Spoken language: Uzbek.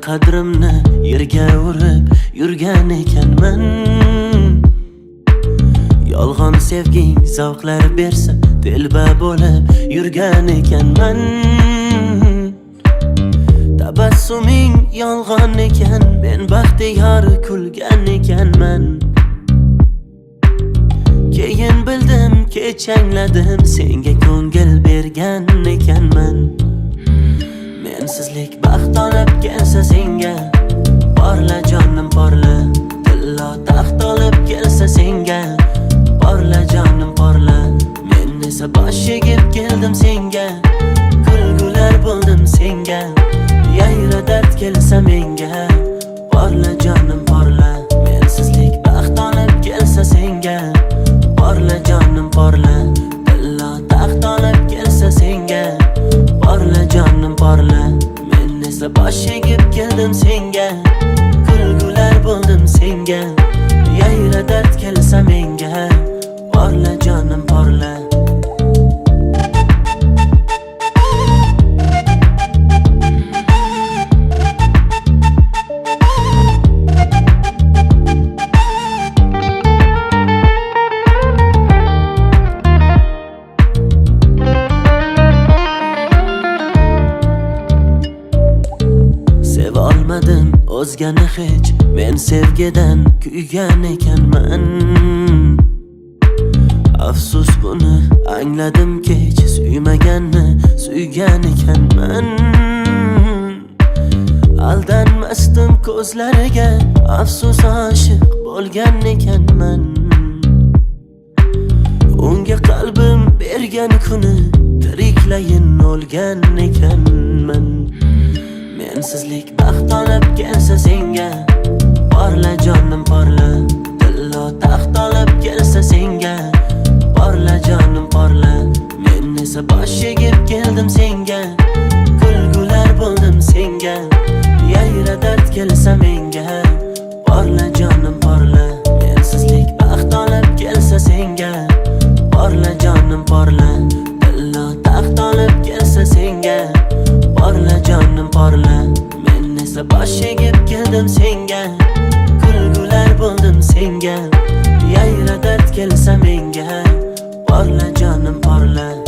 qadrimni yerga urib yurgan ekanman. Yolg'on sevging zavqlar bersa telba bo'lib yurgan ekanman. Tabassuming yolg'on ekan, men baxtiyor kulgan ekanman. Keyin bildim, kech angladim, senga ko'ngil bergan ekanman. Mensizlik baxt olib kelsa senga, porla jonim porla. Tillo taxt olib kelsa senga, porla jonim porla. Men esa bosh egib keldim senga, kulgular bo'ldim senga. Yayra dard kelsa menga, porla jonim porla. Mensizlik baxt olib kelsa senga, porla jonim porla. Tillo taxt olib kelsa senga, porla jonim porla. Men esa bosh egib keldim senga, kulgular bo'ldim senga. Yayra dard kelsa menga, porla jonim porla. Olmadim o'zgani hech, men sevgidan kuygan ekanman. Afsus buni angladim kech, suymaganni suygan ekanman. Aldanmasdim ko'zlariga, afsus oshiq bo'lgan ekanman. Unga qalbim bergan kuni tiriklayin o'lgan ekanman. Mensizlik baxt olib kelsa senga, porla jonim porla. Tillo taxt olib kelsa senga, porla jonim porla. Men esa bosh egib keldim senga, kulgular bo'ldim senga. Yayra dard kelsa menga, porla jonim porla. Mensizlik baxt olib kelsa senga, porla jonim porla. Tillo taxt olib kelsa senga, porla jonim porla. Men esa bosh egib keldim senga, kulgular bo'ldim senga. Yayra dard kelsa menga, porla jonim porla.